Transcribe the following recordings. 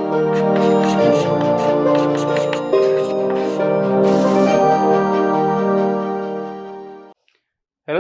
Hello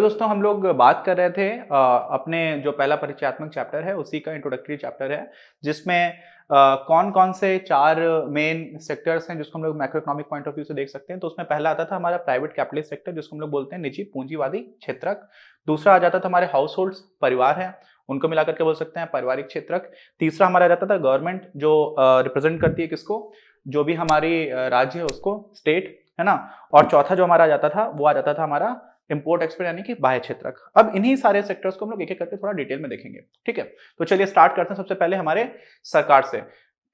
दोस्तों, हम लोग बात कर रहे थे अपने जो पहला परिचयात्मक चैप्टर है उसी का इंट्रोडक्टरी चैप्टर है, जिसमें कौन कौन से चार मेन सेक्टर्स हैं जिसको हम लोग macro economic point of view से देख सकते हैं। तो उसमें पहला आता था हमारा प्राइवेट कैपिटलिस्ट सेक्टर, जिसको हम लोग बोलते हैं निजी पूंजीवादी क्षेत्रक। दूसरा आ जाता था हमारे हाउस होल्ड्स, परिवार है, उनको मिलाकर के बोल सकते हैं पारिवारिक क्षेत्रक। तीसरा हमारा आ जाता था गवर्नमेंट, जो रिप्रेजेंट करती है किसको, जो भी हमारी राज्य है उसको, स्टेट, है ना। और चौथा जो हमारा आ जाता था वो आ जाता था हमारा इंपोर्ट एक्सपोर्ट यानी कि बाह्य क्षेत्रक। अब इन्हीं सारे सेक्टर्स को हम लोग एक एक करके थोड़ा डिटेल में देखेंगे, ठीक है। तो चलिए स्टार्ट करते हैं सबसे पहले हमारे सरकार से।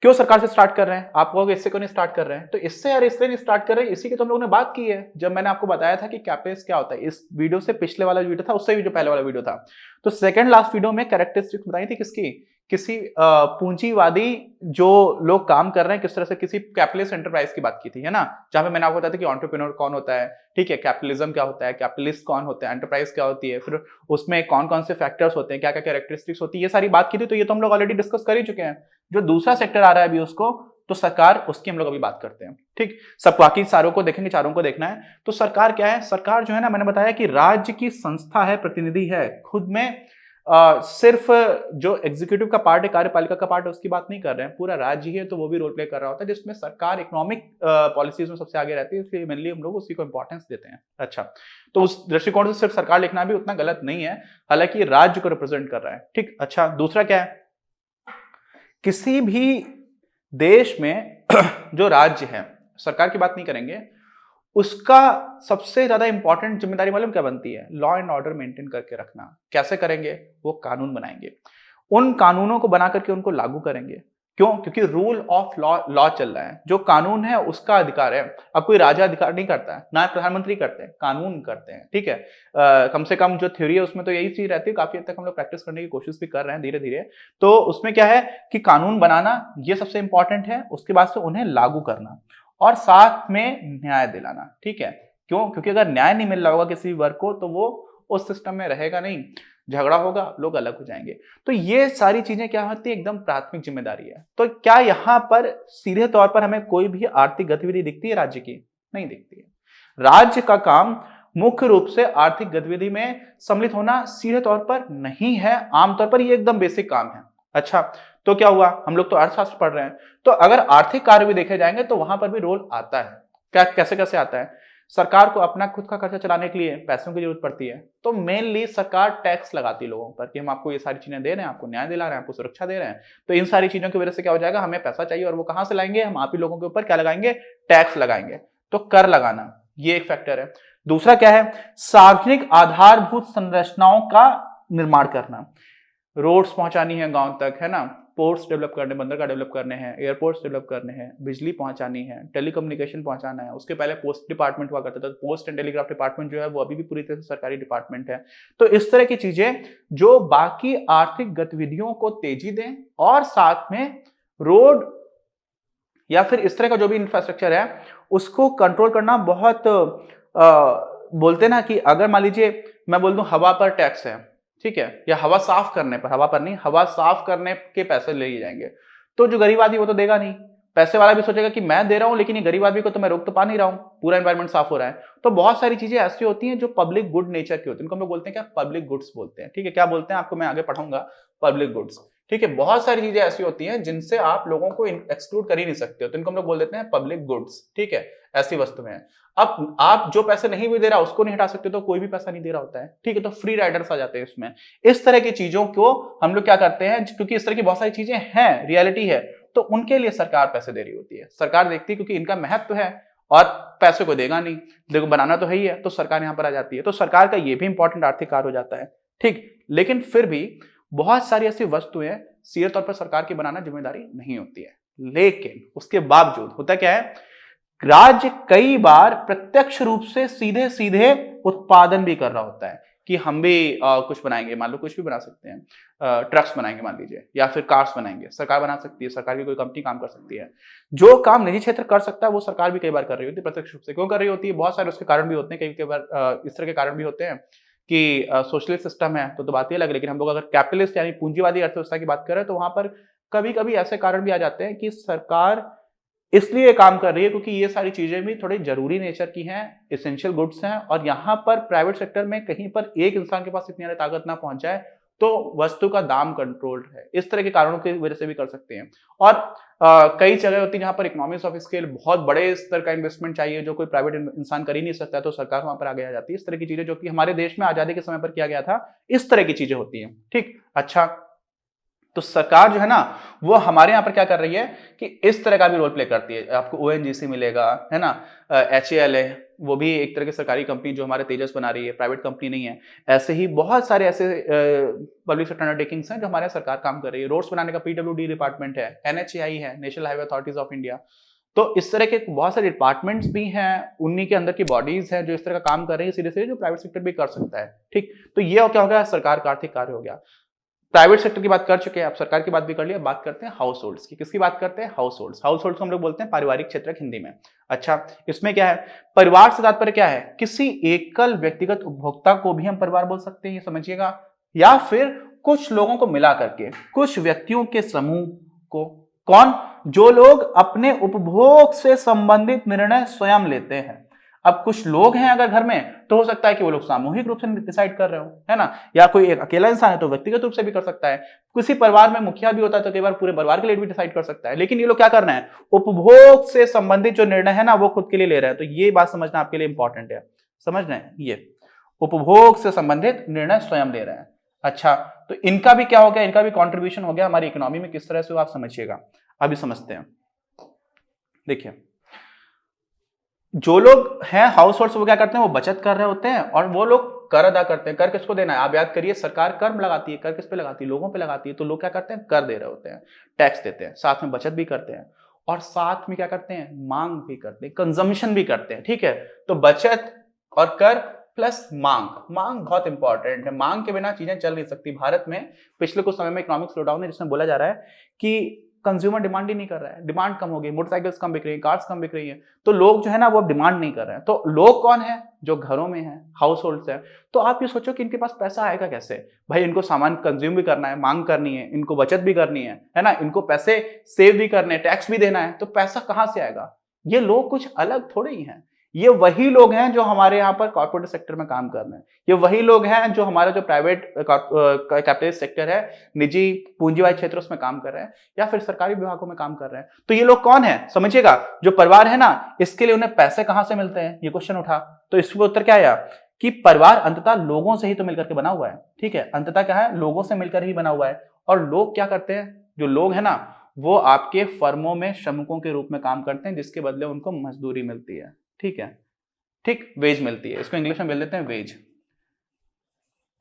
क्यों सरकार से स्टार्ट कर रहे हैं? आप कहोगे इससे क्यों नहीं स्टार्ट कर रहे हैं? तो इससे यार इसलिए नहीं स्टार्ट कर रहे हैं, इसी की तो हम लोगों ने बात की है जब मैंने आपको बताया था कि कैपिटलिस्ट क्या होता है। इस वीडियो से पिछले वाला वीडियो था, उससे भी जो पहले वाला वीडियो था, तो सेकंड लास्ट वीडियो में कैरेक्टरिस्टिक्स बताई थी किसकी, किसी पूंजीवादी जो लोग काम कर रहे हैं किस तरह से, किसी कैपिटलिस्ट एंटरप्राइज की बात की थी, है ना। जहां पे मैंने आपको बताया था कि एंटरप्रेन्योर कौन होता है, ठीक है, कैपिटलिज्म क्या होता है, कैपिटलिस्ट कौन होता है, एंटरप्राइज क्या होती है, फिर उसमें कौन कौन से फैक्टर्स होते हैं, क्या क्या कैरेक्टरिस्टिक्स होती है, ये सारी बात की थी। तो ये तो हम लोग ऑलरेडी डिस्कस कर ही चुके हैं। जो दूसरा सेक्टर आ रहा है अभी उसको, तो सरकार, उसकी हम लोग अभी बात करते हैं, ठीक। सब बाकी सारों को देखेंगे, चारों को देखना है। तो सरकार क्या है? सरकार जो है ना, मैंने बताया कि राज्य की संस्था है, प्रतिनिधि है, खुद में सिर्फ जो एग्जीक्यूटिव का पार्ट है, कार्यपालिका का पार्ट है, उसकी बात नहीं कर रहे हैं, पूरा राज्य ही है, तो वो भी रोल प्ले कर रहा होता है, जिसमें सरकार इकोनॉमिक पॉलिसीज में सबसे आगे रहती है, इसलिए मेनली हम लोग उसी को इंपॉर्टेंस देते हैं। अच्छा, तो उस दृष्टिकोण से सिर्फ सरकार लिखना भी उतना गलत नहीं है, हालांकि राज्य को रिप्रेजेंट कर रहा है, ठीक। अच्छा, दूसरा क्या है? किसी भी देश में जो राज्य है, सरकार की बात नहीं करेंगे, उसका सबसे ज्यादा इंपॉर्टेंट जिम्मेदारी मालूम क्या बनती है? लॉ एंड ऑर्डर मेंटेन करके रखना। कैसे करेंगे? वो कानून बनाएंगे, उन कानूनों को बना करके उनको लागू करेंगे। क्यों? क्योंकि रूल ऑफ लॉ लॉ चल रहा है, जो कानून है उसका अधिकार है। अब कोई राजा अधिकार नहीं करता है, ना प्रधानमंत्री करते हैं, कानून करते हैं, ठीक है। कम से कम जो थ्योरी है उसमें तो यही चीज रहती है, काफी हद तक हम लोग प्रैक्टिस करने की कोशिश भी कर रहे हैं धीरे धीरे। तो उसमें क्या है कि कानून बनाना ये सबसे इंपॉर्टेंट है, उसके बाद से उन्हें लागू करना और साथ में न्याय दिलाना, ठीक है। क्यों? क्योंकि अगर न्याय नहीं मिल रहा होगा किसी वर्ग को, तो वो उस सिस्टम में रहेगा नहीं, झगड़ा होगा, लोग अलग हो जाएंगे। तो ये सारी चीजें क्या होती है? एकदम प्राथमिक जिम्मेदारी है। तो क्या यहां पर सीधे तौर पर हमें कोई भी आर्थिक गतिविधि दिखती है राज्य की? नहीं दिखती है। राज्य का काम मुख्य रूप से आर्थिक गतिविधि में सम्मिलित होना सीधे तौर पर नहीं है, आमतौर पर ये एकदम बेसिक काम है। अच्छा, तो क्या हुआ? हम लोग तो अर्थशास्त्र पढ़ रहे हैं, तो अगर आर्थिक कार्य भी देखे जाएंगे तो वहां पर भी रोल आता है। क्या, कैसे कैसे आता है? सरकार को अपना खुद का खर्चा चलाने के लिए पैसों की जरूरत पड़ती है, तो मेनली सरकार टैक्स लगाती है लोगों पर कि हम आपको ये सारी चीजें दे रहे हैं, आपको न्याय दिला रहे हैं, आपको सुरक्षा दे रहे हैं। तो इन सारी चीजों की वजह से क्या हो जाएगा? हमें पैसा चाहिए, और वो कहां से लाएंगे? हम आप ही लोगों के ऊपर क्या लगाएंगे? टैक्स लगाएंगे। तो कर लगाना ये एक फैक्टर है। दूसरा क्या है? सार्वजनिक आधारभूत संरचनाओं का निर्माण करना। रोड्स पहुंचानी है गांव तक, है ना, पोर्ट्स डेवलप करने, बंदरगाह डेवलप करने हैं, एयरपोर्ट्स डेवलप करने हैं, बिजली पहुंचानी है, टेलीकम्युनिकेशन पहुंचाना है। उसके पहले पोस्ट डिपार्टमेंट हुआ करता था, पोस्ट एंड टेलीग्राफ डिपार्टमेंट जो है वो अभी भी पूरी तरह से सरकारी डिपार्टमेंट है। तो इस तरह की चीजें जो बाकी आर्थिक गतिविधियों को तेजी दें, और साथ में रोड या फिर इस तरह का जो भी इंफ्रास्ट्रक्चर है उसको कंट्रोल करना बहुत बोलते ना कि अगर मान लीजिए मैं बोल दूं हवा पर टैक्स है, ठीक है, या हवा साफ करने पर, हवा पर नहीं, हवा साफ करने के पैसे ले जाएंगे, तो जो गरीब आदमी वो तो देगा नहीं। पैसे वाला भी सोचेगा कि मैं दे रहा हूं, लेकिन ये गरीब आदमी को तो मैं रोक तो पा नहीं रहा हूं, पूरा एनवायरमेंट साफ हो रहा है। तो बहुत सारी चीजें ऐसी होती हैं जो पब्लिक गुड नेचर की होती है, उनको हम लोग बोलते हैं क्या? पब्लिक गुड्स बोलते हैं, ठीक है। क्या बोलते हैं आपको मैं आगे पढ़ाऊंगा, पब्लिक गुड्स, ठीक है। बहुत सारी चीजें ऐसी होती हैं जिनसे आप लोगों को एक्सक्लूड कर ही नहीं सकते हो, तो इनको हम लोग बोल देते हैं पब्लिक गुड्स, ठीक है। ऐसी वस्तुएं। अब आप जो पैसे नहीं भी दे रहा उसको नहीं हटा सकते, तो कोई भी पैसा नहीं दे रहा होता है, ठीक है, तो फ्री राइडर्स आ जाते हैं इसमें। इस तरह की चीजों को हम लोग क्या करते हैं, क्योंकि इस तरह की बहुत सारी चीजें हैं, रियलिटी है, तो उनके लिए सरकार पैसे दे रही होती है। सरकार देखती है क्योंकि इनका महत्व है और पैसे को देगा नहीं, देखो बनाना तो है ही है, तो सरकार यहां पर आ जाती है। तो सरकार का ये भी इंपॉर्टेंट आर्थिक कार्य हो जाता है, ठीक। लेकिन फिर भी बहुत सारी ऐसी वस्तुएं सीधे तौर पर सरकार की बनाना जिम्मेदारी नहीं होती है। लेकिन उसके बावजूद होता क्या है, राज्य कई बार प्रत्यक्ष रूप से सीधे सीधे उत्पादन भी कर रहा होता है कि हम भी कुछ बनाएंगे, मान लो कुछ भी बना सकते हैं, ट्रक्स बनाएंगे मान लीजिए, या फिर कार्स बनाएंगे, सरकार बना सकती है, सरकार की कोई कंपनी काम कर सकती है। जो काम निजी क्षेत्र कर सकता है वो सरकार भी कई बार कर रही होती है प्रत्यक्ष रूप से। क्यों कर रही होती है? बहुत सारे उसके कारण भी होते हैं, कई बार इस तरह के कारण भी होते हैं कि सोशलिस्ट सिस्टम है तो बात ही अलग है, लेकिन हम लोग अगर कैपिटलिस्ट यानी पूंजीवादी अर्थव्यवस्था की बात करें तो वहां पर कभी कभी ऐसे कारण भी आ जाते हैं कि सरकार इसलिए काम कर रही है क्योंकि ये सारी चीजें भी थोड़ी जरूरी नेचर की हैं, एसेंशियल गुड्स हैं, और यहाँ पर प्राइवेट सेक्टर में कहीं पर एक इंसान के पास इतनी ताकत ना पहुंच जाए तो वस्तु का दाम कंट्रोल्ड है। इस तरह के कारणों की वजह से भी कर सकते हैं। और कई जगह होती है जहां पर इकोनॉमिक्स ऑफ स्केल बहुत बड़े स्तर का इन्वेस्टमेंट चाहिए जो कोई प्राइवेट इंसान कर ही नहीं सकता, तो सरकार वहां पर आगे आ जाती है। इस तरह की चीजें जो कि हमारे देश में आजादी के समय पर किया गया था, इस तरह की चीजें होती हैं। ठीक, अच्छा, तो सरकार जो है ना वो हमारे यहाँ पर क्या कर रही है कि इस तरह का भी रोल प्ले करती है। आपको ओएनजीसी मिलेगा, है ना, एचएएल है, वो भी एक तरह की सरकारी कंपनी जो हमारे तेजस बना रही है, प्राइवेट कंपनी नहीं है। ऐसे ही बहुत सारे ऐसे पब्लिक सेक्टर अंडरटेकिंग्स हैं जो हमारे सरकार काम कर रही है। रोड्स बनाने का पीडब्ल्यूडी डिपार्टमेंट है, एनएचएआई है, national highway authorities of India. तो इस तरह के बहुत सारे डिपार्टमेंट्स भी हैं, उन्हीं के अंदर की बॉडीज हैं जो इस तरह का काम कर रही है सीधे सीधे, जो प्राइवेट सेक्टर भी कर सकता है। ठीक, तो ये क्या हो गया, सरकार का आर्थिक कार्य हो गया। प्राइवेट सेक्टर की बात कर चुके हैं, आप सरकार की बात भी कर लिया। बात करते हैं हाउस होल्ड्स की। किसकी बात करते हैं? House holds. हाउस होल्ड्स को हम लोग बोलते हैं पारिवारिक क्षेत्र हिंदी में। अच्छा, इसमें क्या है, परिवार से तात्पर्य क्या है? किसी एकल व्यक्तिगत उपभोक्ता को भी हम परिवार बोल सकते हैं, ये समझिएगा, या फिर कुछ लोगों को मिला करके, कुछ व्यक्तियों के समूह को। कौन? जो लोग अपने उपभोग से संबंधित निर्णय स्वयं लेते हैं। अब कुछ लोग हैं अगर घर में, तो हो सकता है कि वो लोग सामूहिक रूप से डिसाइड कर रहे हो, है ना, या कोई एक अकेला इंसान है तो व्यक्तिगत रूप से भी कर सकता है। किसी परिवार में मुखिया भी होता है तो कई बार पूरे परिवार के लिए भी डिसाइड कर सकता है। लेकिन ये लोग क्या करना है, उपभोग से संबंधित जो निर्णय है ना वो खुद के लिए ले रहे हैं। तो ये बात समझना आपके लिए इंपॉर्टेंट है, समझना है, ये उपभोग से संबंधित निर्णय स्वयं ले रहे हैं। अच्छा, तो इनका भी क्या हो गया, इनका भी कॉन्ट्रीब्यूशन हो गया हमारी इकोनॉमी में, किस तरह से आप समझिएगा। अभी समझते हैं। देखिए, जो लोग हैं हाउस होल्ड्स, वो क्या करते हैं, वो बचत कर रहे होते हैं और वो लोग कर अदा करते हैं। कर किसको देना है, आप याद करिए, सरकार कर लगाती है। कर किस पे लगाती है? लोगों पे लगाती है। तो लोग क्या करते हैं, कर दे रहे होते हैं, टैक्स देते हैं, साथ में बचत भी करते हैं और साथ में क्या करते हैं, मांग भी करते हैं, कंजम्पशन भी करते हैं। ठीक है, तो बचत और कर प्लस मांग। मांग बहुत इंपॉर्टेंट है, मांग के बिना चीजें चल नहीं सकती। भारत में पिछले कुछ समय में इकोनॉमिक स्लोडाउन है जिसमें बोला जा रहा है कि कंज्यूमर डिमांड ही नहीं कर रहा है, डिमांड कम हो गई, मोटरसाइकिल्स कम बिक रही है, कार्स कम बिक रही है, तो लोग जो है ना वो अब डिमांड नहीं कर रहे हैं। तो लोग कौन है, जो घरों में है, हाउस होल्ड्स है। तो आप ये सोचो कि इनके पास पैसा आएगा कैसे? भाई इनको सामान कंज्यूम भी करना है, मांग करनी है, इनको बचत भी करनी है ना, इनको पैसे सेव भी करने हैं, टैक्स भी देना है, तो पैसा कहां से आएगा? ये लोग कुछ अलग थोड़े ही हैं, ये वही लोग हैं जो हमारे यहाँ पर कॉर्पोरेट सेक्टर में काम कर रहे हैं। ये वही लोग हैं जो हमारा जो प्राइवेट कैपिटलिस्ट सेक्टर है, निजी पूंजीवादी क्षेत्र, उसमें काम कर रहे हैं, या फिर सरकारी विभागों में काम कर रहे हैं। तो ये लोग कौन है, समझिएगा, जो परिवार है ना, इसके लिए उन्हें पैसे कहां से मिलते हैं, ये क्वेश्चन उठा। तो इसका उत्तर क्या आया कि परिवार अंततः लोगों से ही तो मिलकर के बना हुआ है। ठीक है, अंततः क्या है, लोगों से मिलकर ही बना हुआ है। और लोग क्या करते हैं, जो लोग है ना वो आपके फर्मों में श्रमिकों के रूप में काम करते हैं, जिसके बदले उनको मजदूरी मिलती है। ठीक है, ठीक, वेज मिलती है, इसको इंग्लिश में बोल देते हैं वेज।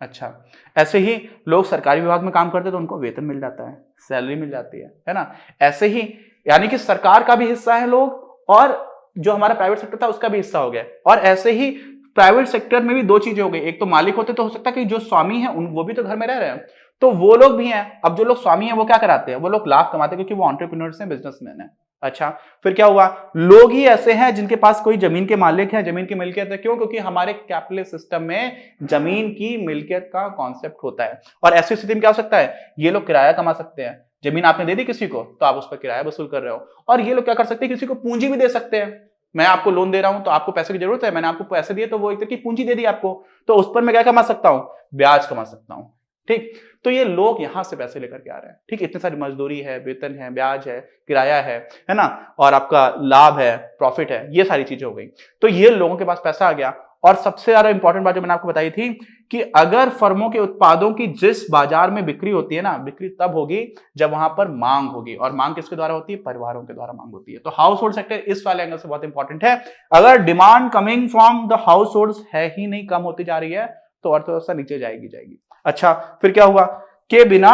अच्छा, ऐसे ही लोग सरकारी विभाग में काम करते हैं तो उनको वेतन मिल जाता है, सैलरी मिल जाती है ना। ऐसे ही यानी कि सरकार का भी हिस्सा है लोग, और जो हमारा प्राइवेट सेक्टर था उसका भी हिस्सा हो गया। और ऐसे ही प्राइवेट सेक्टर में भी दो चीजें हो गई, एक तो मालिक होते, तो हो सकता है कि जो स्वामी है वो भी तो घर में रह रहे हैं, तो वो लोग भी हैं। अब जो लोग स्वामी हैं वो क्या कराते हैं, वो लोग लाभ कमाते हैं क्योंकि वो एंटरप्रेन्योर्स हैं, बिजनेसमैन है। अच्छा, फिर क्या हुआ, लोग ही ऐसे हैं जिनके पास कोई जमीन के मालिक है, जमीन की मिल्कियत है। क्यों? क्योंकि हमारे कैपिटलिस्ट सिस्टम में जमीन की मिल्कियत का कॉन्सेप्ट होता है। और ऐसी स्थिति में क्या हो सकता है, ये लोग किराया कमा सकते हैं। जमीन आपने दे दी किसी को तो आप उस पर किराया वसूल कर रहे हो। और ये लोग क्या कर सकते हैं, किसी को पूंजी भी दे सकते हैं। मैं आपको लोन दे रहा हूं तो आपको पैसे की जरूरत है, मैंने आपको पैसे दिए तो वो एक तरह की पूंजी दे दी आपको, तो उस पर मैं क्या कमा सकता हूं, ब्याज कमा सकता हूं। ठीक, तो ये लोग यहां से पैसे लेकर के आ रहे हैं। ठीक, इतनी सारी मजदूरी है, वेतन है, ब्याज है, किराया है ना, और आपका लाभ है, प्रॉफिट है, ये सारी चीजें हो गई। तो ये लोगों के पास पैसा आ गया। और सबसे ज्यादा इंपॉर्टेंट बात जो मैंने आपको बताई थी कि अगर फर्मों के उत्पादों की जिस बाजार में बिक्री होती है ना, बिक्री तब होगी जब वहां पर मांग होगी। और मांग किसके द्वारा होती है, परिवारों के द्वारा मांग होती है। तो हाउस होल्ड सेक्टर इस वाले एंगल से बहुत इंपॉर्टेंट है। अगर demand coming from the house hold है ही नहीं, कम होती जा रही है, तो अर्थव्यवस्था नीचे जाएगी। अच्छा, फिर क्या हुआ, के बिना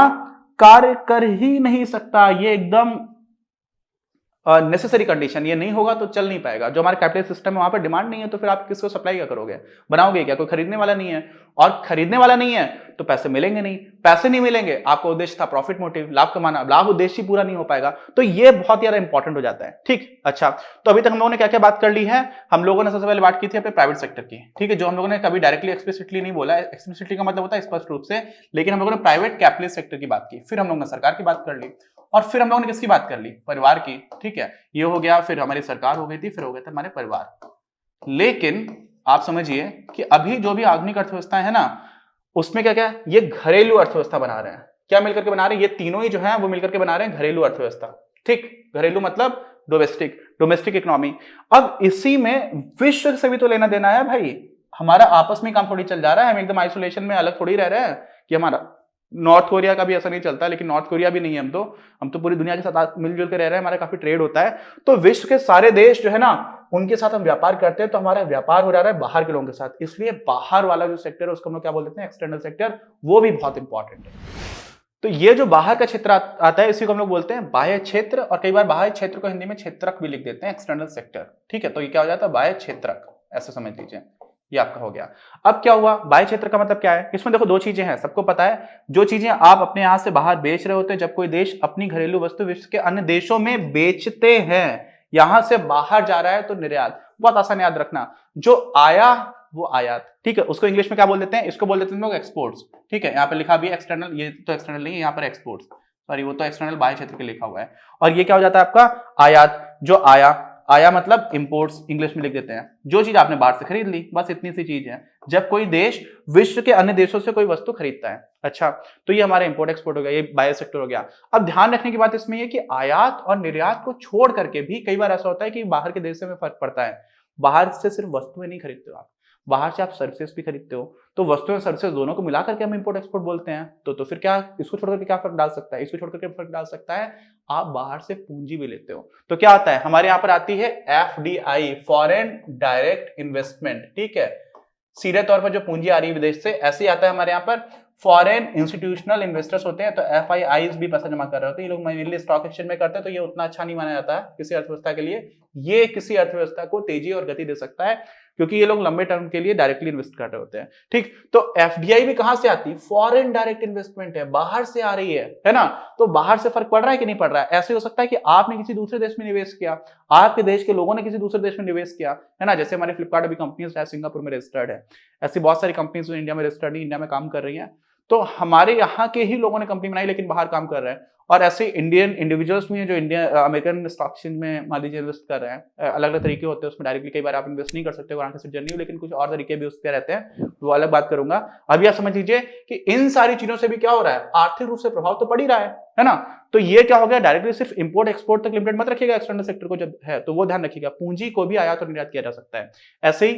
कार्य कर ही नहीं सकता। ये एकदम नेसेसरी कंडीशन, ये नहीं होगा तो चल नहीं पाएगा। जो हमारे कैपिटलिस्ट सिस्टम है वहां पर डिमांड नहीं है तो फिर आप किसको सप्लाई क्या करोगे, बनाओगे क्या, कोई खरीदने वाला नहीं है, और खरीदने वाला नहीं है तो पैसे मिलेंगे नहीं, पैसे नहीं मिलेंगे, आपका उद्देश्य था प्रॉफिट मोटिव, लाभ कमाना, लाभ उद्देश्य ही पूरा नहीं हो पाएगा। तो ये बहुत ज्यादा इंपॉर्टेंट हो जाता है। ठीक, अच्छा, तो अभी तक हम लोगों ने क्या क्या बात कर ली है, हम लोगों ने सबसे पहले बात की थी अपने प्राइवेट सेक्टर की, ठीक है, जो हम लोगों ने कभी डायरेक्टली एक्सप्लिसिटली नहीं बोला, एक्सप्लिसिटली का मतलब होता है स्पष्ट रूप से, लेकिन हम लोगों ने प्राइवेट कैपिटलिस्ट सेक्टर की बात की, फिर हम लोगों ने सरकार की बात कर ली, और फिर हम लोगों ने किसकी बात कर ली, परिवार की। ठीक है, ये हो गया, फिर हमारी सरकार हो गई थी, फिर हो गए थे हमारे परिवार। लेकिन आप समझिए कि अभी जो भी आधुनिक अर्थव्यवस्था है ना, उसमें क्या क्या, ये घरेलू अर्थव्यवस्था बना रहे हैं। क्या मिलकर के बना रहे हैं, ये तीनों ही जो है वो मिलकर के बना रहे हैं घरेलू अर्थव्यवस्था। ठीक, घरेलू मतलब डोमेस्टिक इकोनॉमी। अब इसी में विश्व से भी तो लेना देना है भाई, हमारा आपस में काम थोड़ी चल जा रहा है, हम एकदम आइसोलेशन में अलग थोड़ी रह रहे हैं कि हमारा नॉर्थ कोरिया का भी ऐसा नहीं चलता, लेकिन नॉर्थ कोरिया भी नहीं है, हम तो पूरी दुनिया के साथ मिलजुल के रह रहे हैं, हमारा काफी ट्रेड होता है। तो विश्व के सारे देश जो है ना, उनके साथ हम व्यापार करते हैं, तो हमारा व्यापार हो जा रहा है बाहर के लोगों के साथ, इसलिए बाहर वाला जो सेक्टर है उसको हम लोग क्या बोल देते हैं, एक्सटर्नल सेक्टर, वो भी बहुत इंपॉर्टेंट है। तो ये जो बाहर का क्षेत्र आता है इसी को हम लोग बोलते हैं बाह्य क्षेत्र, और कई बार बाह्य क्षेत्र को हिंदी में क्षेत्रक भी लिख देते हैं, एक्सटर्नल सेक्टर। ठीक है, तो ये क्या हो जाता है, बाह्य क्षेत्रक, ऐसा समझ लीजिए, ये आपका हो गया। अब क्या हुआ, बाह्य क्षेत्र का मतलब क्या है, इसमें देखो दो चीजें हैं, सबको पता है, जो चीजें आप अपने यहां से बाहर बेच रहे होते हैं, जब कोई देश अपनी घरेलू वस्तु विश्व के अन्य देशों में बेचते हैं, यहां से बाहर जा रहा है तो निर्यात। बहुत आसान याद रखना, जो आया वो आयात। ठीक है, उसको इंग्लिश में क्या बोल देते हैं, इसको बोल देते हैं लोग एक्सपोर्ट्स। ठीक है, यहाँ पे लिखा भी है एक्सटर्नल, ये तो एक्सटर्नल नहीं है, यहाँ पर एक्सपोर्ट्स, सॉरी वो तो एक्सटर्नल बाह्य क्षेत्र के लिखा हुआ है। और ये क्या हो जाता है आपका आयात, जो आया मतलब इंपोर्ट्स, इंग्लिश में लिख देते हैं, जो चीज आपने बाहर से खरीद ली, बस इतनी सी चीज है, जब कोई देश विश्व के अन्य देशों से कोई वस्तु खरीदता है। अच्छा, तो ये हमारा इंपोर्ट एक्सपोर्ट हो गया, ये बाह्य सेक्टर हो गया। अब ध्यान रखने की बात इसमें ये कि आयात और निर्यात को छोड़ करके भी कई बार ऐसा होता है कि बाहर के देश में फर्क पड़ता है। बाहर से सिर्फ वस्तुएं नहीं खरीदते हो आप, बाहर से आप सर्विसेज भी खरीदते हो, तो वस्तुएं सर्विसेज दोनों को मिला करके हम इंपोर्ट एक्सपोर्ट बोलते हैं। तो फिर क्या, इसको छोड़कर के क्या फर्क डाल सकता है, इसको छोड़कर के फर्क डाल सकता है, आप बाहर से पूंजी भी लेते हो, तो क्या आता है हमारे यहां पर आती है FDI, फॉरेन डायरेक्ट इन्वेस्टमेंट। ठीक है, सीधे तौर पर जो पूंजी आ रही है विदेश से, ऐसे ही आता है हमारे यहाँ पर फॉरेन इंस्टीट्यूशनल इन्वेस्टर्स होते हैं, तो FIIs भी पैसा जमा कर रहे होते हैं, ये लोग मेनली स्टॉक एक्सचेंज में करते हैं, तो ये उतना अच्छा नहीं माना जाता है किसी अर्थव्यवस्था के लिए। ये किसी अर्थव्यवस्था को तेजी और गति दे सकता है, क्योंकि ये लोग लंबे टर्म के लिए डायरेक्टली इन्वेस्ट कर रहे होते हैं। ठीक, तो FDI भी कहां से आती है, फॉरेन डायरेक्ट इन्वेस्टमेंट है, बाहर से आ रही है ना, तो बाहर से फर्क पड़ रहा है कि नहीं पड़ रहा है। ऐसे हो सकता है कि आपने किसी दूसरे देश में निवेश किया, आपके देश के लोगों ने किसी दूसरे देश में निवेश किया, है ना, जैसे हमारी फ्लिपकार्ट अभी कंपनीज है सिंगापुर में रजिस्टर्ड है, ऐसी बहुत सारी कंपनीज जो इंडिया में रजिस्टर्ड नहीं, इंडिया में काम कर रही है, तो हमारे यहाँ के ही लोगों ने कंपनी बनाई लेकिन बाहर काम कर रहे हैं। और ऐसे इंडियन इंडिविजुअल्स भी हैं जो अमेरिकन स्टॉक एक्सचेंज में मान लीजिए इन्वेस्ट कर रहे हैं। अलग अलग तरीके होते हैं उसमें, डायरेक्टली कई बार आप इन्वेस्ट नहीं कर सकते हो, से जर्नी, लेकिन कुछ और तरीके भी उसके रहते हैं, वो अलग बात करूंगा। अभी आप समझ लीजिए कि इन सारी चीजों से भी क्या हो रहा है, आर्थिक रूप से प्रभाव तो पड़ ही रहा है ना। तो ये क्या हो गया, डायरेक्टली सिर्फ इंपोर्ट एक्सपोर्ट तक लिमिटेड मत रखिएगा एक्सटर्नल सेक्टर को, जब है तो वो ध्यान रखिएगा, पूंजी को भी आयात और निर्यात किया जा सकता है। ऐसे ही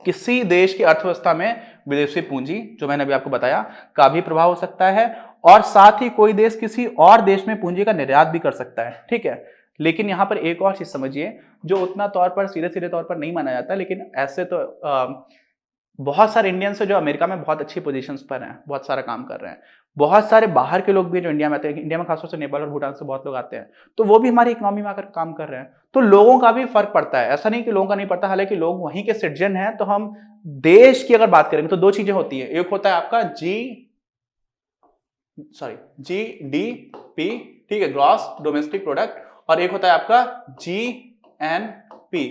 किसी देश की अर्थव्यवस्था में विदेशी पूंजी, जो मैंने अभी आपको बताया, का भी प्रभाव हो सकता है, और साथ ही कोई देश किसी और देश में पूंजी का निर्यात भी कर सकता है। ठीक है, लेकिन यहां पर एक और चीज समझिए, जो उतना तौर पर सीधे तौर पर नहीं माना जाता, लेकिन ऐसे तो बहुत सारे इंडियंस है जो अमेरिका में बहुत अच्छी पोजीशंस पर हैं, बहुत सारा काम कर रहे हैं, बहुत सारे बाहर के लोग भी जो इंडिया में आते हैं, इंडिया में खासतौर से नेपाल और भूटान से बहुत लोग आते हैं, तो वो भी हमारी इकोनॉमी में आकर काम कर रहे हैं। तो लोगों का भी फर्क पड़ता है, ऐसा नहीं कि लोगों का नहीं पड़ता, हालांकि लोग वहीं के सिटीजन हैं। तो हम देश की अगर बात करेंगे तो दो चीजें होती है, एक होता है आपका GDP, ठीक है, ग्रॉस डोमेस्टिक प्रोडक्ट, और एक होता है आपका GNP,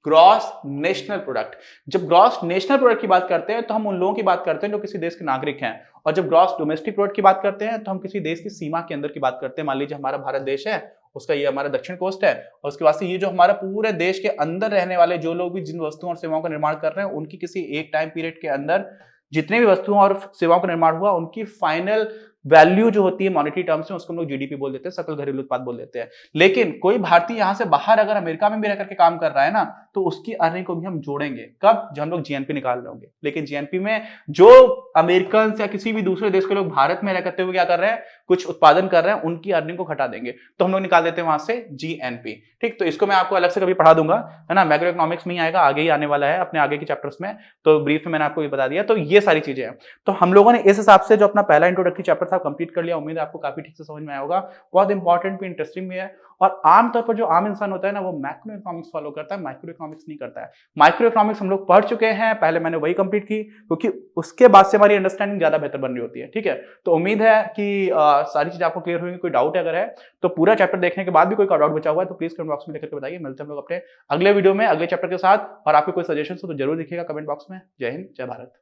ग्रॉस नेशनल प्रोडक्ट। जब ग्रॉस नेशनल प्रोडक्ट की बात करते हैं तो हम उन लोगों की बात करते हैं जो किसी देश के नागरिक हैं, और जब ग्रॉस डोमेस्टिक प्रोडक्ट की बात करते हैं तो हम किसी देश की सीमा के अंदर की बात करते हैं। मान लीजिए हमारा भारत देश है, उसका ये हमारा दक्षिण कोस्ट है, और उसके बाद से ये जो हमारा पूरे देश के अंदर रहने वाले जो लोग भी जिन वस्तुओं और सेवाओं का निर्माण कर रहे हैं, उनकी किसी एक टाइम पीरियड के अंदर जितने भी वस्तुओं और सेवाओं का निर्माण हुआ, उनकी फाइनल वैल्यू जो होती है मॉनेटरी टर्म्स में, उसको हम लोग GDP बोल देते हैं, सकल घरेलू उत्पाद बोल देते हैं। लेकिन कोई भारतीय यहां से बाहर अगर अमेरिका में भी रह करके काम कर रहा है ना, तो उसकी अर्निंग को भी हम जोड़ेंगे, कब, जब हम लोग GNP निकाल रहे होंगे। लेकिन GNP में जो अमेरिकन या किसी भी दूसरे देश के लोग भारत में रह करते हुए क्या कर रहे हैं, कुछ उत्पादन कर रहे हैं, उनकी अर्निंग को घटा देंगे, तो हम लोग निकाल देते हैं वहां से GNP। ठीक, तो इसको मैं आपको अलग से कभी पढ़ा दूंगा, है ना, मैक्रो इकोनॉमिक्स में ही आएगा, आगे ही आने वाला है अपने आगे के चैप्टर्स में, तो ब्रीफ में मैंने आपको ये बता दिया। तो ये सारी चीजें हैं। तो हम लोगों ने इस हिसाब से जो अपना पहला इंट्रोडक्टरी चैप्टर साहब कंप्लीट कर लिया, उम्मीद है आपको काफी ठीक से समझ में आया होगा। बहुत इंपॉर्टेंट भी, इंटरेस्टिंग भी है, और आमतौर पर जो आम इंसान होता है ना, वो मैक्रो इकोनॉमिक्स फॉलो करता है, माइक्रो इकोनॉमिक्स नहीं करता है। माइक्रो इकोनॉमिक्स हम लोग पढ़ चुके हैं, पहले मैंने वही कंप्लीट की, क्योंकि उसके बाद से हमारी अंडरस्टैंडिंग ज्यादा बेहतर बन रही होती है। ठीक है, तो उम्मीद है कि सारी चीज आपको क्लियर हुई। कोई डाउट अगर है तो पूरा चैप्टर देखने के बाद भी कोई डाउट बचा हुआ है तो प्लीज कमेंट बॉक्स में लिख करके बताइए। मिलते हैं हम लोग अपने अगले वीडियो में अगले चैप्टर के साथ, और आपके कोई सजेशन हो तो जरूर लिखिएगा कमेंट बॉक्स में। जय हिंद, जय भारत।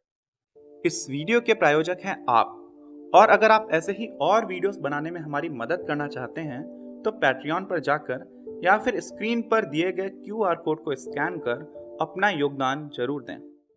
इस वीडियो के प्रायोजक हैं आप, और अगर आप ऐसे ही और वीडियोस बनाने में हमारी मदद करना चाहते हैं तो पैट्रियन पर जाकर या फिर स्क्रीन पर दिए गए QR कोड को स्कैन कर अपना योगदान जरूर दें।